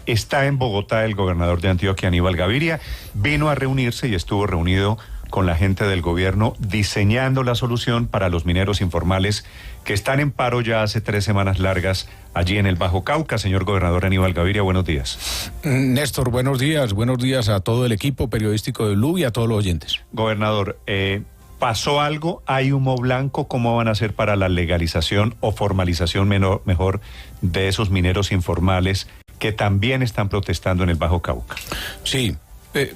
Está en Bogotá el gobernador de Antioquia, Aníbal Gaviria. Vino a reunirse y estuvo reunido con la gente del gobierno diseñando la solución para los mineros informales que están en paro ya hace 3 semanas largas allí en el Bajo Cauca. Señor gobernador Aníbal Gaviria, buenos días. Néstor, buenos días a todo el equipo periodístico de Blue y a todos los oyentes. Gobernador, ¿pasó algo? ¿Hay humo blanco? ¿Cómo van a hacer para la legalización o formalización mejor de esos mineros informales que también están protestando en el Bajo Cauca? Sí.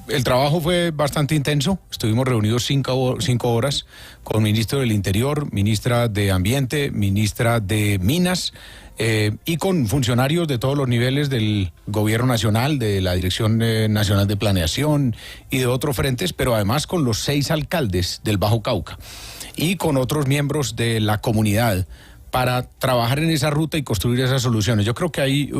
El trabajo fue bastante intenso. Estuvimos reunidos 5 horas con ministro del Interior, ministra de Ambiente, ministra de Minas y con funcionarios de todos los niveles del Gobierno Nacional, de la Dirección Nacional de Planeación y de otros frentes, pero además con los 6 alcaldes del Bajo Cauca y con otros miembros de la comunidad para trabajar en esa ruta y construir esas soluciones. Yo creo que ahí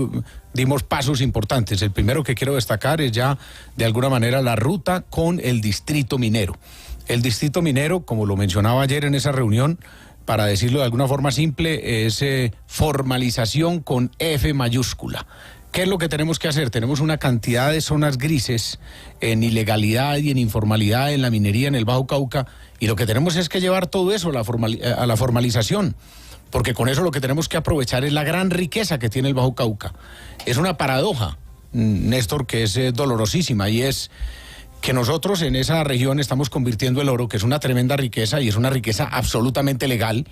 dimos pasos importantes. El primero que quiero destacar es ya, de alguna manera, la ruta con el distrito minero. El distrito minero, como lo mencionaba ayer en esa reunión, para decirlo de alguna forma simple, es formalización con F mayúscula. ¿Qué es lo que tenemos que hacer? Tenemos una cantidad de zonas grises en ilegalidad y en informalidad en la minería en el Bajo Cauca, y lo que tenemos es que llevar todo eso a la formalización. Porque con eso lo que tenemos que aprovechar es la gran riqueza que tiene el Bajo Cauca. Es una paradoja, Néstor, que es dolorosísima, y es que nosotros en esa región estamos convirtiendo el oro, que es una tremenda riqueza y es una riqueza absolutamente legal,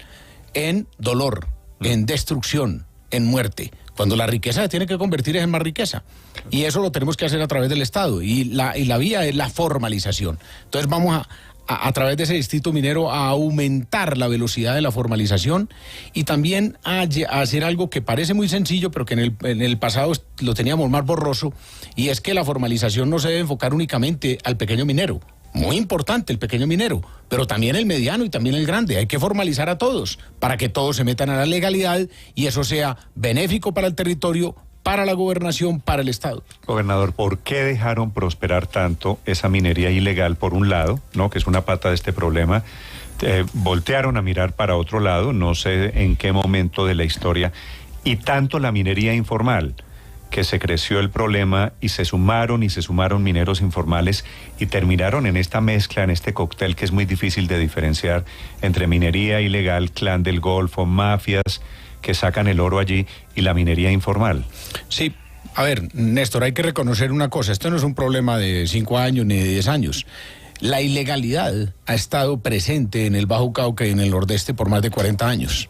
en dolor, en destrucción, en muerte. Cuando la riqueza se tiene que convertir en más riqueza. Y eso lo tenemos que hacer a través del Estado. Y la vía es la formalización. Entonces vamos a través de ese distrito minero a aumentar la velocidad de la formalización y también a hacer algo que parece muy sencillo, pero que en el pasado lo teníamos más borroso, y es que la formalización no se debe enfocar únicamente al pequeño minero. Muy importante el pequeño minero, pero también el mediano y también el grande. Hay que formalizar a todos para que todos se metan a la legalidad y eso sea benéfico para el territorio, para la gobernación, para el Estado. Gobernador, ¿por qué dejaron prosperar tanto esa minería ilegal por un lado, ¿no?, que es una pata de este problema? Voltearon a mirar para otro lado, no sé en qué momento de la historia, y tanto la minería informal, que se creció el problema y se sumaron mineros informales y terminaron en esta mezcla, en este cóctel que es muy difícil de diferenciar entre minería ilegal, clan del Golfo, mafias que sacan el oro allí y la minería informal. Sí, a ver, Néstor, hay que reconocer una cosa, esto no es un problema de 5 años ni de 10 años. La ilegalidad ha estado presente en el Bajo Cauca y en el Nordeste por más de 40 años.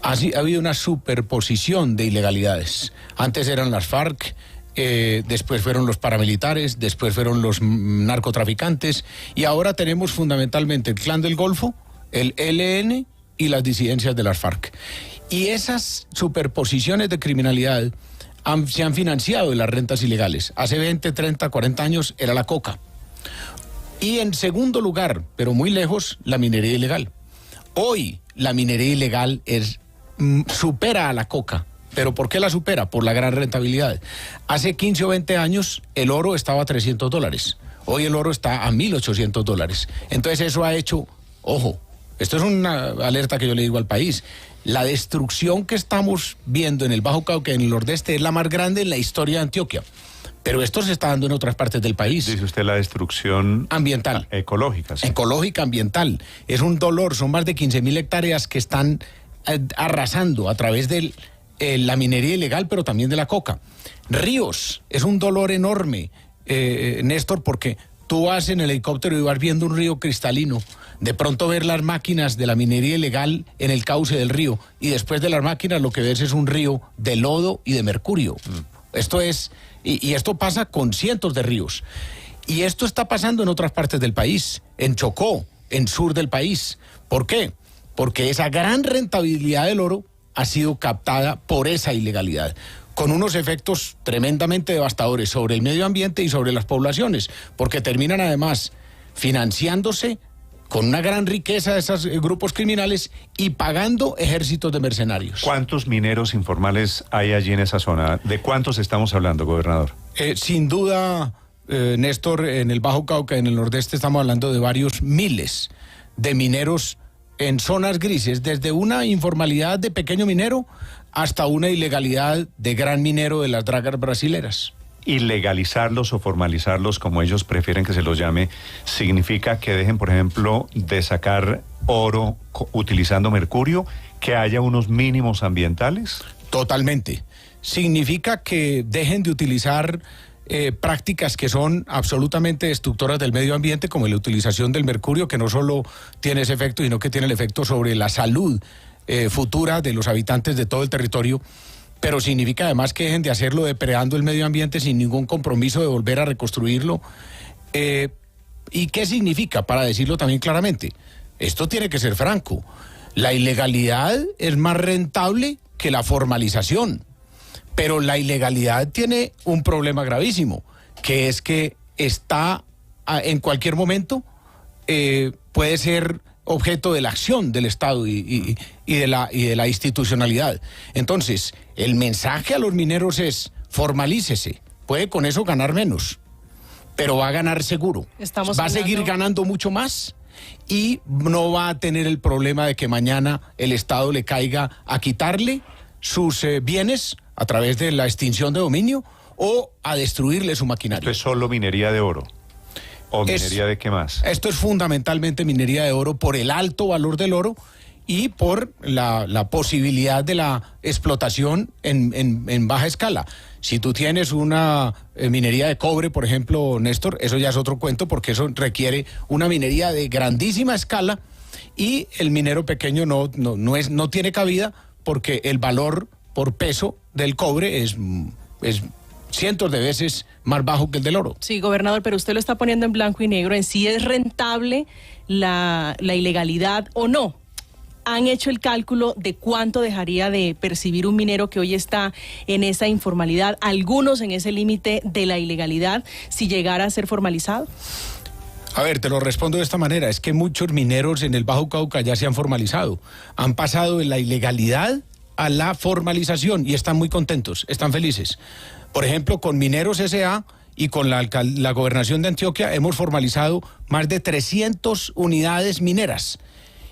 Ha habido una superposición de ilegalidades. Antes eran las FARC, después fueron los paramilitares, después fueron los narcotraficantes, y ahora tenemos fundamentalmente el Clan del Golfo, el ELN y las disidencias de las FARC. Y esas superposiciones de criminalidad se han financiado de las rentas ilegales. Hace 20, 30, 40 años era la coca. Y en segundo lugar, pero muy lejos, la minería ilegal. Hoy la minería ilegal supera a la coca. ¿Pero por qué la supera? Por la gran rentabilidad. Hace 15 o 20 años el oro estaba a $300. Hoy el oro está a $1,800. Entonces eso ha hecho, ojo, esto es una alerta que yo le digo al país. La destrucción que estamos viendo en el Bajo Cauca y en el Nordeste es la más grande en la historia de Antioquia. Pero esto se está dando en otras partes del país. Dice usted la destrucción ambiental. Ecológica. Sí. Ecológica, ambiental. Es un dolor, son más de 15.000 hectáreas que están arrasando a través de la minería ilegal, pero también de la coca. Ríos, es un dolor enorme, Néstor, porque tú vas en el helicóptero y vas viendo un río cristalino, de pronto ver las máquinas de la minería ilegal en el cauce del río, y después de las máquinas lo que ves es un río de lodo y de mercurio. Esto es, y esto pasa con cientos de ríos. Y esto está pasando en otras partes del país, en Chocó, en sur del país. ¿Por qué? Porque esa gran rentabilidad del oro ha sido captada por esa ilegalidad, con unos efectos tremendamente devastadores sobre el medio ambiente y sobre las poblaciones, porque terminan además financiándose con una gran riqueza de esos grupos criminales y pagando ejércitos de mercenarios. ¿Cuántos mineros informales hay allí en esa zona? ¿De cuántos estamos hablando, gobernador? Sin duda, Néstor, en el Bajo Cauca, en el Nordeste, estamos hablando de varios miles de mineros en zonas grises, desde una informalidad de pequeño minero hasta una ilegalidad de gran minero de las dragas brasileras. Y legalizarlos o formalizarlos, como ellos prefieren que se los llame, significa que dejen, por ejemplo, de sacar oro utilizando mercurio, que haya unos mínimos ambientales. Totalmente. Significa que dejen de utilizar prácticas que son absolutamente destructoras del medio ambiente, como la utilización del mercurio, que no solo tiene ese efecto, sino que tiene el efecto sobre la salud futura de los habitantes de todo el territorio. Pero significa además que dejen de hacerlo depredando el medio ambiente sin ningún compromiso de volver a reconstruirlo. ¿Y qué significa? Para decirlo también claramente, esto tiene que ser franco. La ilegalidad es más rentable que la formalización, pero la ilegalidad tiene un problema gravísimo, que es que está en cualquier momento, puede ser objeto de la acción del Estado y de la institucionalidad. Entonces, el mensaje a los mineros es: formalícese, puede con eso ganar menos, pero va a ganar seguro. Va a seguir ganando mucho más y no va a tener el problema de que mañana el Estado le caiga a quitarle sus bienes a través de la extinción de dominio o a destruirle su maquinaria. ¿Esto es solo minería de oro? ¿O minería de qué más? Esto es fundamentalmente minería de oro por el alto valor del oro y por la posibilidad de la explotación en baja escala. Si tú tienes una minería de cobre, por ejemplo, Néstor, eso ya es otro cuento, porque eso requiere una minería de grandísima escala y el minero pequeño no tiene cabida, porque el valor por peso del cobre es cientos de veces más bajo que el del oro. Sí, gobernador, pero usted lo está poniendo en blanco y negro en si es rentable la ilegalidad o no. ¿Han hecho el cálculo de cuánto dejaría de percibir un minero que hoy está en esa informalidad, algunos en ese límite de la ilegalidad, si llegara a ser formalizado? A ver, te lo respondo de esta manera: es que muchos mineros en el Bajo Cauca ya se han formalizado, han pasado de la ilegalidad a la formalización y están muy contentos, están felices. Por ejemplo, con Mineros S.A. y con la Gobernación de Antioquia hemos formalizado más de 300 unidades mineras.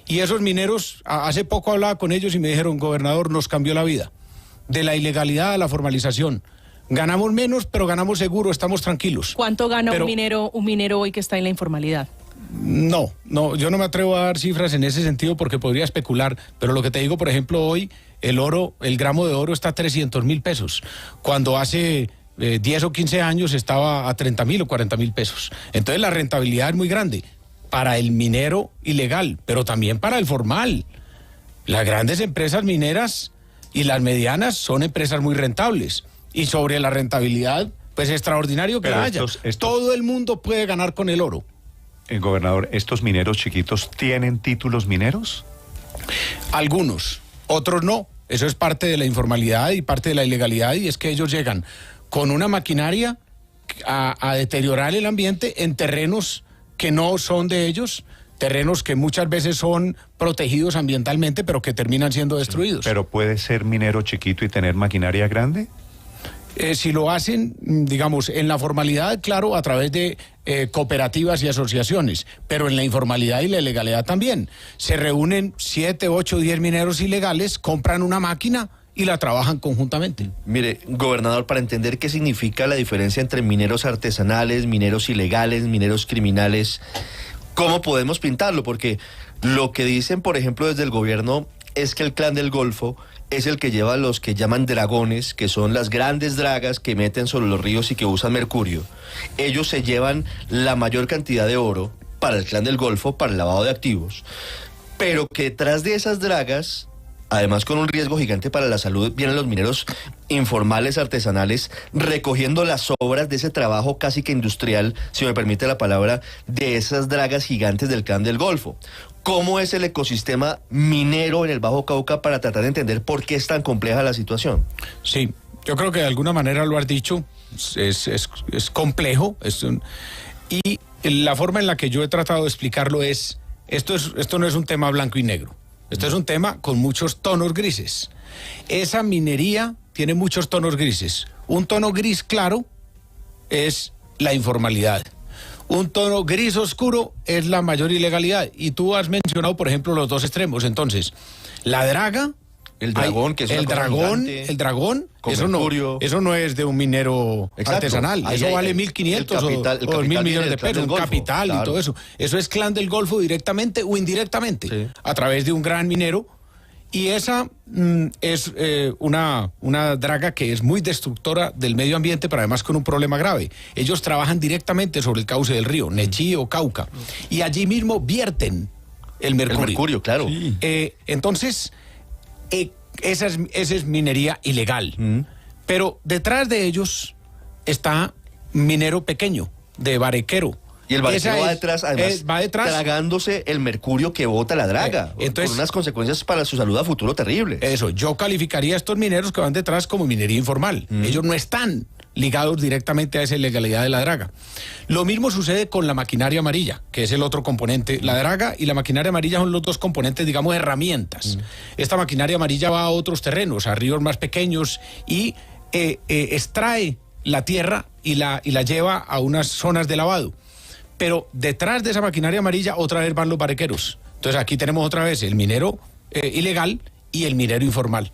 Y esos mineros, hace poco hablaba con ellos y me dijeron: gobernador, nos cambió la vida, de la ilegalidad a la formalización. Ganamos menos, pero ganamos seguro, estamos tranquilos. ¿Cuánto gana un minero hoy que está en la informalidad? No, yo no me atrevo a dar cifras en ese sentido porque podría especular, pero lo que te digo, por ejemplo, hoy el gramo de oro está a 300.000 pesos, cuando hace 10 o 15 años estaba a 30.000 o 40.000 pesos. Entonces la rentabilidad es muy grande para el minero ilegal, pero también para el formal. Las grandes empresas mineras y las medianas son empresas muy rentables, y sobre la rentabilidad, pues extraordinario que haya. Todo el mundo puede ganar con el oro. Gobernador, ¿estos mineros chiquitos tienen títulos mineros? Algunos, otros no. Eso es parte de la informalidad y parte de la ilegalidad, y es que ellos llegan con una maquinaria a deteriorar el ambiente en terrenos que no son de ellos, terrenos que muchas veces son protegidos ambientalmente, pero que terminan siendo destruidos. ¿Pero puede ser minero chiquito y tener maquinaria grande? Si lo hacen, digamos, en la formalidad, claro, a través de cooperativas y asociaciones, pero en la informalidad y la ilegalidad también. Se reúnen 7, 8, 10 mineros ilegales, compran una máquina y la trabajan conjuntamente. Mire, gobernador, para entender qué significa la diferencia entre mineros artesanales, mineros ilegales, mineros criminales, ¿cómo podemos pintarlo? Porque lo que dicen, por ejemplo, desde el gobierno es que el Clan del Golfo es el que lleva a los que llaman dragones, que son las grandes dragas que meten sobre los ríos y que usan mercurio. Ellos se llevan la mayor cantidad de oro para el Clan del Golfo, para el lavado de activos, pero que detrás de esas dragas, además con un riesgo gigante para la salud, vienen los mineros informales, artesanales, recogiendo las sobras de ese trabajo casi que industrial, si me permite la palabra, de esas dragas gigantes del Clan del Golfo. ¿Cómo es el ecosistema minero en el Bajo Cauca para tratar de entender por qué es tan compleja la situación? Sí, yo creo que de alguna manera lo has dicho, es complejo, y la forma en la que yo he tratado de explicarlo es, esto no es un tema blanco y negro. Esto es un tema con muchos tonos grises. Esa minería tiene muchos tonos grises. Un tono gris claro es la informalidad. Un tono gris oscuro es la mayor ilegalidad. Y tú has mencionado, por ejemplo, los dos extremos. Entonces, la draga El dragón, que es una cosa gigante. El dragón, Con eso no es de un minero artesanal. Ahí eso vale el 1.500 capital o 2.000 millones de del Clan pesos, del un Golfo, capital claro. y todo eso. Eso es Clan del Golfo directamente o indirectamente, Sí. a través de un gran minero. Y esa es una draga que es muy destructora del medio ambiente, pero además con un problema grave. Ellos trabajan directamente sobre el cauce del río, Nechí o Cauca, y allí mismo vierten el mercurio. El mercurio, claro. Sí. Entonces, esa es minería ilegal. Pero detrás de ellos está minero pequeño, de barequero. Y el barquero Esa va es- detrás, además, va detrás. tragándose el mercurio que bota la draga, entonces- con unas consecuencias para su salud a futuro terribles. Eso, yo calificaría a estos mineros que van detrás como minería informal. Ellos no están ligados directamente a esa ilegalidad de la draga. Lo mismo sucede con la maquinaria amarilla, que es el otro componente. La draga y la maquinaria amarilla son los dos componentes, digamos, herramientas. Esta maquinaria amarilla va a otros terrenos, a ríos más pequeños y extrae la tierra y la lleva a unas zonas de lavado. Pero detrás de esa maquinaria amarilla otra vez van los barequeros. Entonces aquí tenemos otra vez el minero ilegal y el minero informal.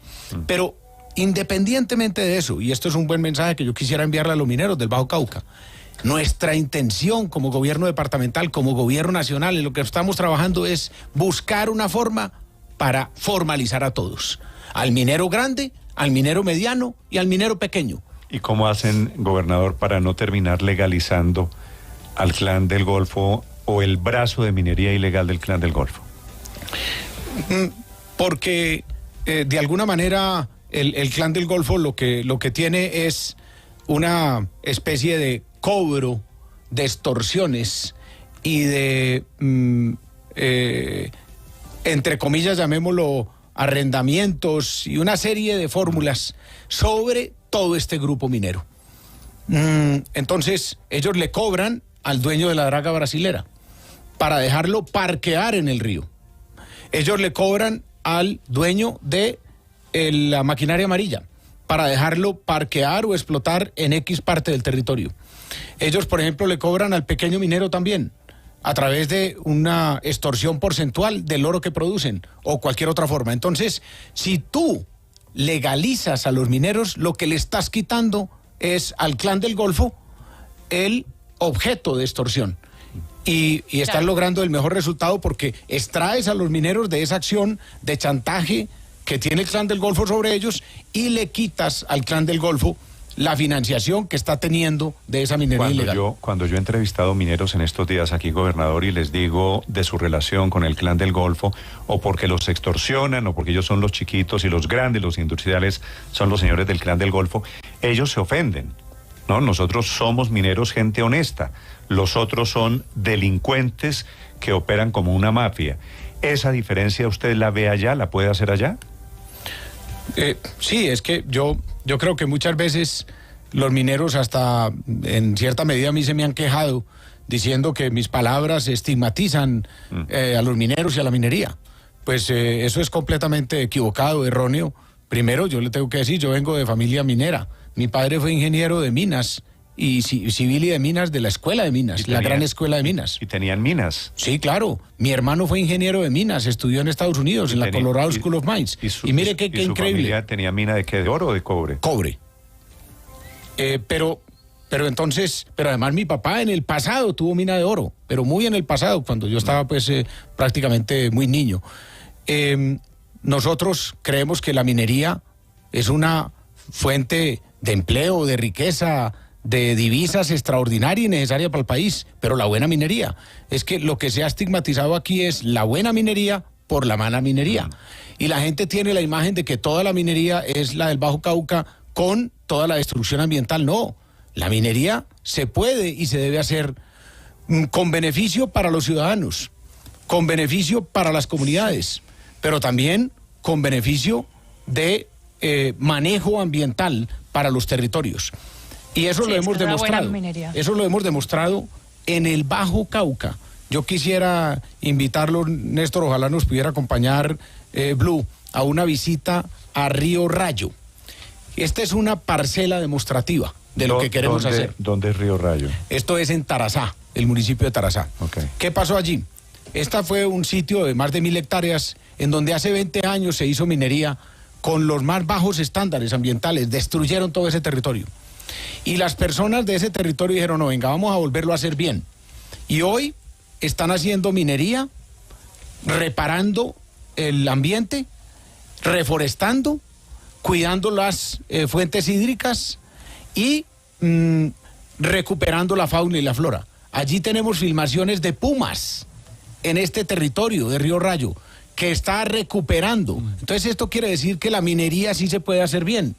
Pero independientemente de eso, y esto es un buen mensaje que yo quisiera enviarle a los mineros del Bajo Cauca, nuestra intención como gobierno departamental, como gobierno nacional, en lo que estamos trabajando es buscar una forma para formalizar a todos. Al minero grande, al minero mediano y al minero pequeño. ¿Y cómo hacen, gobernador, para no terminar legalizando al Clan del Golfo o el brazo de minería ilegal del Clan del Golfo? Porque de alguna manera el Clan del Golfo lo que tiene es una especie de cobro de extorsiones y de, entre comillas, llamémoslo, arrendamientos y una serie de fórmulas sobre todo este grupo minero. Entonces, ellos le cobran al dueño de la draga brasilera para dejarlo parquear en el río. Ellos le cobran al dueño de la maquinaria amarilla para dejarlo parquear o explotar en X parte del territorio. Ellos, por ejemplo, le cobran al pequeño minero también a través de una extorsión porcentual del oro que producen o cualquier otra forma. Entonces, si tú legalizas a los mineros, lo que le estás quitando es al Clan del Golfo el objeto de extorsión. Y estás logrando el mejor resultado porque extraes a los mineros de esa acción de chantaje que tiene el Clan del Golfo sobre ellos y le quitas al Clan del Golfo la financiación que está teniendo de esa minería ilegal. Cuando yo he entrevistado mineros en estos días aquí, gobernador, y les digo de su relación con el Clan del Golfo, o porque los extorsionan, o porque ellos son los chiquitos y los grandes, los industriales, son los señores del Clan del Golfo, ellos se ofenden, ¿no? Nosotros somos mineros, gente honesta. Los otros son delincuentes que operan como una mafia. ¿Esa diferencia usted la ve allá, la puede hacer allá? Sí, es que yo creo que muchas veces los mineros, hasta en cierta medida a mí se me han quejado diciendo que mis palabras estigmatizan a los mineros y a la minería. Pues eso es completamente equivocado, erróneo. Primero, yo le tengo que decir, yo vengo de familia minera. Mi padre fue ingeniero de minas y civil y de minas de la Escuela de Minas, la gran Escuela de Minas. ¿Y tenían minas? Sí, claro. Mi hermano fue ingeniero de minas, estudió en Estados Unidos, en la Colorado School of Mines. Y mire qué increíble. ¿Su familia tenía mina de qué? ¿De oro o de cobre? Cobre. Pero además mi papá en el pasado tuvo mina de oro, pero muy en el pasado, cuando yo estaba pues prácticamente muy niño. Nosotros creemos que la minería es una fuente de empleo, de riqueza, de divisas extraordinaria y necesaria para el país, pero la buena minería. Es que lo que se ha estigmatizado aquí es la buena minería por la mala minería. Y la gente tiene la imagen de que toda la minería es la del Bajo Cauca con toda la destrucción ambiental. No, la minería se puede y se debe hacer con beneficio para los ciudadanos, con beneficio para las comunidades, pero también con beneficio de manejo ambiental para los territorios. Y eso lo hemos demostrado. Eso lo hemos demostrado en el Bajo Cauca. Yo quisiera invitarlo, Néstor, ojalá nos pudiera acompañar Blue, a una visita a Río Rayo. Esta es una parcela demostrativa de lo que queremos hacer. ¿Dónde es Río Rayo? Esto es en Tarazá, el municipio de Tarazá. Okay. ¿Qué pasó allí? Esta fue un sitio de más de 1.000 hectáreas en donde hace 20 años se hizo minería con los más bajos estándares ambientales, destruyeron todo ese territorio. Y las personas de ese territorio dijeron, no, venga, vamos a volverlo a hacer bien. Y hoy están haciendo minería, reparando el ambiente, reforestando, cuidando las fuentes hídricas y recuperando la fauna y la flora. Allí tenemos filmaciones de pumas en este territorio de Río Rayo, que está recuperando. Entonces esto quiere decir que la minería sí se puede hacer bien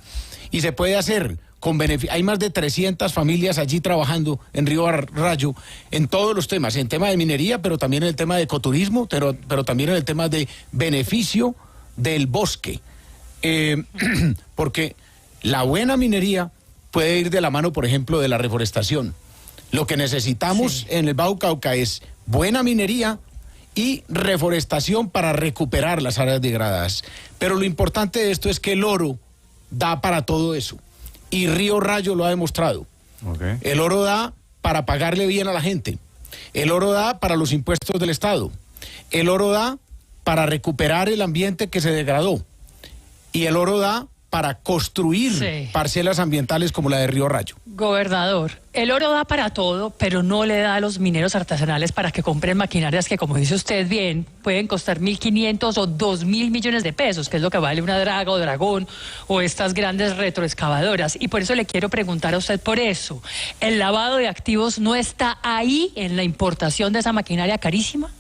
y se puede hacer con beneficio. Hay más de 300 familias allí trabajando en Río Rayo en todos los temas, en tema de minería, pero también en el tema de ecoturismo, pero también en el tema de beneficio del bosque. Porque la buena minería puede ir de la mano, por ejemplo, de la reforestación. Lo que necesitamos en el Bajo Cauca es buena minería y reforestación para recuperar las áreas degradadas. Pero lo importante de esto es que el oro da para todo eso. Y Río Rayo lo ha demostrado. Okay. El oro da para pagarle bien a la gente. El oro da para los impuestos del Estado. El oro da para recuperar el ambiente que se degradó. Y el oro da para construir parcelas ambientales como la de Río Rayo. Gobernador, el oro da para todo, pero no le da a los mineros artesanales para que compren maquinarias que, como dice usted bien, pueden costar 1.500 o 2.000 millones de pesos, que es lo que vale una Draga o Dragón o estas grandes retroexcavadoras. Y por eso le quiero preguntar a usted por eso. ¿El lavado de activos no está ahí en la importación de esa maquinaria carísima?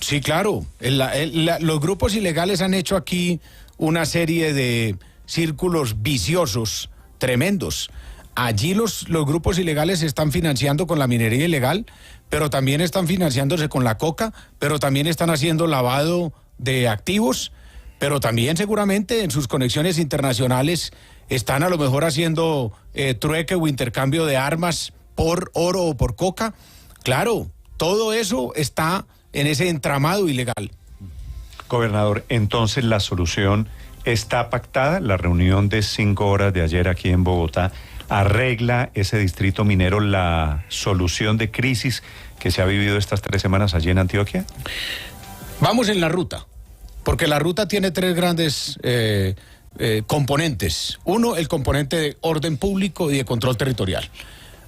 Sí, claro. Los grupos ilegales han hecho aquí una serie de círculos viciosos tremendos. Allí los grupos ilegales se están financiando con la minería ilegal, pero también están financiándose con la coca, pero también están haciendo lavado de activos, pero también seguramente en sus conexiones internacionales están a lo mejor haciendo trueque o intercambio de armas por oro o por coca. Claro, todo eso está en ese entramado ilegal. Gobernador, entonces la solución está pactada. La reunión de 5 horas de ayer aquí en Bogotá arregla ese distrito minero, la solución de crisis que se ha vivido estas 3 semanas allí en Antioquia. Vamos en la ruta, porque la ruta tiene 3 grandes componentes. Uno, el componente de orden público y de control territorial.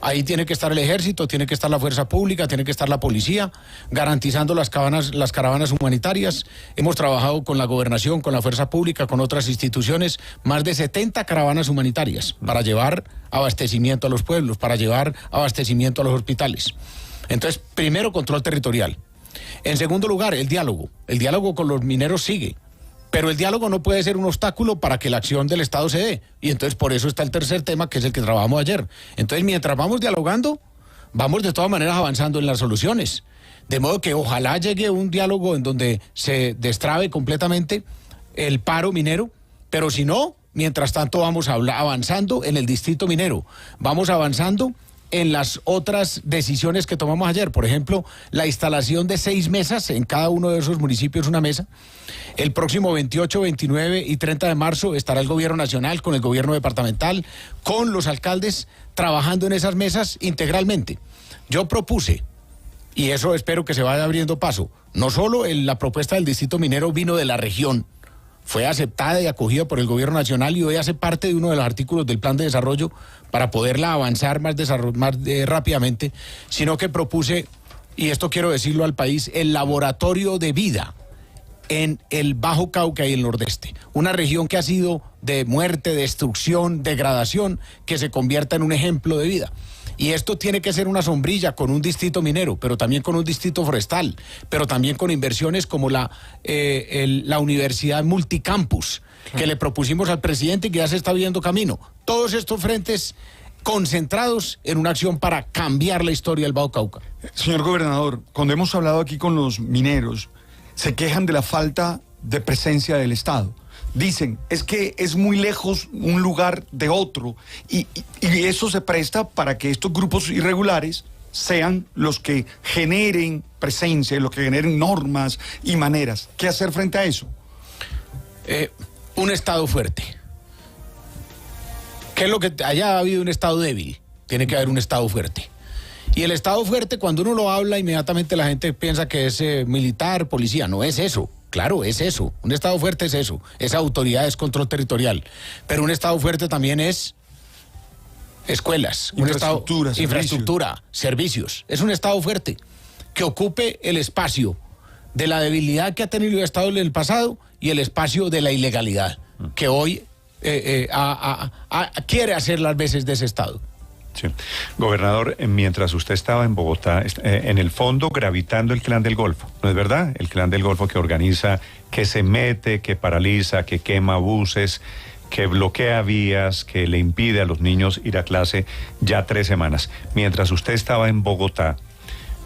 Ahí tiene que estar el ejército, tiene que estar la fuerza pública, tiene que estar la policía, garantizando las caravanas humanitarias. Hemos trabajado con la gobernación, con la fuerza pública, con otras instituciones, más de 70 caravanas humanitarias para llevar abastecimiento a los pueblos, para llevar abastecimiento a los hospitales. Entonces, primero, control territorial. En segundo lugar, el diálogo. El diálogo con los mineros sigue. Pero el diálogo no puede ser un obstáculo para que la acción del Estado se dé. Y entonces por eso está el tercer tema, que es el que trabajamos ayer. Entonces, mientras vamos dialogando, vamos de todas maneras avanzando en las soluciones. De modo que ojalá llegue un diálogo en donde se destrabe completamente el paro minero. Pero si no, mientras tanto vamos avanzando en el distrito minero. Vamos avanzando en las otras decisiones que tomamos ayer. Por ejemplo, la instalación de 6 mesas, en cada uno de esos municipios una mesa. El próximo 28, 29 y 30 de marzo estará el gobierno nacional con el gobierno departamental, con los alcaldes, trabajando en esas mesas integralmente. Yo propuse, y eso espero que se vaya abriendo paso, no solo la propuesta del distrito minero vino de la región, fue aceptada y acogida por el gobierno nacional y hoy hace parte de uno de los artículos del plan de desarrollo para poderla avanzar más rápidamente, sino que propuse, y esto quiero decirlo al país, el laboratorio de vida en el Bajo Cauca y el Nordeste. Una región que ha sido de muerte, destrucción, degradación, que se convierta en un ejemplo de vida. Y esto tiene que ser una sombrilla con un distrito minero, pero también con un distrito forestal, pero también con inversiones como la Universidad Multicampus, que le propusimos al presidente y que ya se está viendo camino. Todos estos frentes concentrados en una acción para cambiar la historia del Bajo Cauca. Señor gobernador, cuando hemos hablado aquí con los mineros, se quejan de la falta de presencia del Estado. Dicen, es que es muy lejos un lugar de otro y eso se presta para que estos grupos irregulares sean los que generen presencia, los que generen normas y maneras. ¿Qué hacer frente a eso? Un Estado fuerte. ¿Qué es lo que haya habido un Estado débil? Tiene que haber un Estado fuerte. Y el Estado fuerte, cuando uno lo habla, inmediatamente la gente piensa que es militar, policía. No es eso. claro, es eso. Un Estado fuerte es eso. Esa autoridad es control territorial. Pero un Estado fuerte también es escuelas, infraestructura, servicios. Es un Estado fuerte que ocupe el espacio de la debilidad que ha tenido el Estado en el pasado y el espacio de la ilegalidad que hoy quiere hacer las veces de ese Estado. Sí. Gobernador, mientras usted estaba en Bogotá, en el fondo gravitando el Clan del Golfo, ¿no es verdad? El Clan del Golfo que organiza, que se mete, que paraliza, que quema buses, que bloquea vías, que le impide a los niños ir a clase ya 3 semanas. Mientras usted estaba en Bogotá,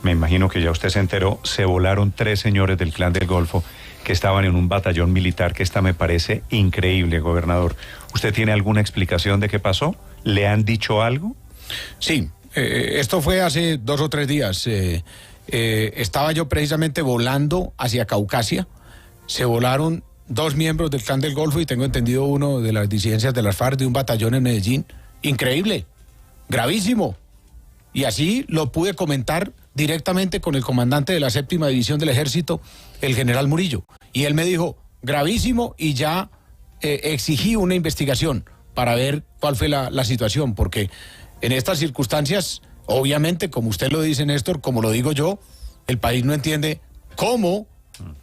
me imagino que ya usted se enteró, se volaron 3 señores del Clan del Golfo que estaban en un batallón militar, que esta me parece increíble, gobernador. ¿Usted tiene alguna explicación de qué pasó? ¿Le han dicho algo? Sí, esto fue hace 2 o 3 días. Estaba yo precisamente volando hacia Caucasia. Se volaron 2 miembros del Clan del Golfo y tengo entendido uno de las disidencias de las FARC de un batallón en Medellín. Increíble, gravísimo. Y así lo pude comentar directamente con el comandante de la 7ª División del Ejército, el general Murillo. Y él me dijo, gravísimo, y ya exigí una investigación para ver cuál fue la situación, porque en estas circunstancias, obviamente, como usted lo dice, Néstor, como lo digo yo, el país no entiende cómo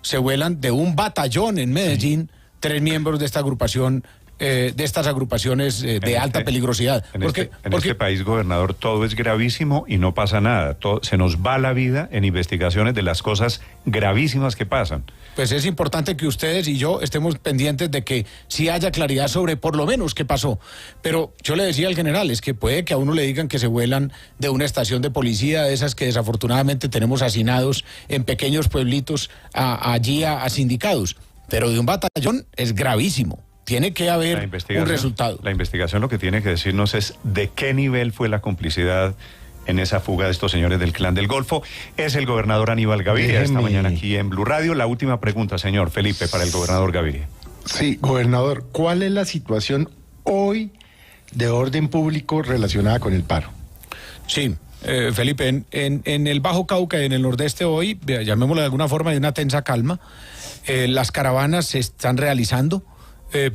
se vuelan de un batallón en Medellín 3 miembros de esta agrupación, de estas agrupaciones de alta peligrosidad. En este país, gobernador, todo es gravísimo y no pasa nada. Se nos va la vida en investigaciones de las cosas gravísimas que pasan. Pues es importante que ustedes y yo estemos pendientes de que sí haya claridad sobre por lo menos qué pasó. Pero yo le decía al general, es que puede que a uno le digan que se vuelan de una estación de policía, de esas que desafortunadamente tenemos hacinados en pequeños pueblitos allí a sindicados. Pero de un batallón es gravísimo. Tiene que haber un resultado. La investigación lo que tiene que decirnos es de qué nivel fue la complicidad en esa fuga de estos señores del Clan del Golfo. Es el gobernador Aníbal Gaviria, esta mañana aquí en Blue Radio. La última pregunta, señor Felipe, para el gobernador Gaviria. Sí, gobernador, ¿cuál es la situación hoy de orden público relacionada con el paro? Sí, Felipe, en el Bajo Cauca y en el Nordeste hoy, llamémoslo de alguna forma, hay una tensa calma. Las caravanas se están realizando.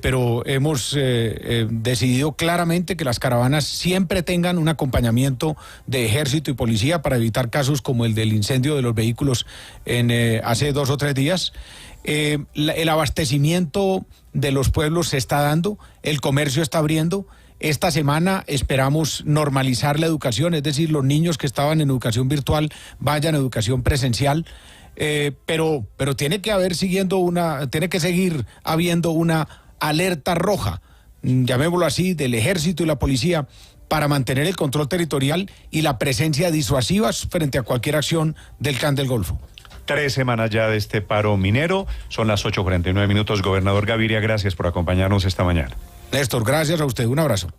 Pero hemos decidido claramente que las caravanas siempre tengan un acompañamiento de ejército y policía para evitar casos como el del incendio de los vehículos hace 2 o 3 días. El abastecimiento de los pueblos se está dando, el comercio está abriendo. Esta semana esperamos normalizar la educación, es decir, los niños que estaban en educación virtual vayan a educación presencial. Pero tiene que seguir habiendo una alerta roja, llamémoslo así, del ejército y la policía para mantener el control territorial y la presencia disuasiva frente a cualquier acción del Clan del Golfo. 3 semanas ya de este paro minero, son las 8:49 minutos. Gobernador Gaviria, gracias por acompañarnos esta mañana. Néstor, gracias a usted, un abrazo.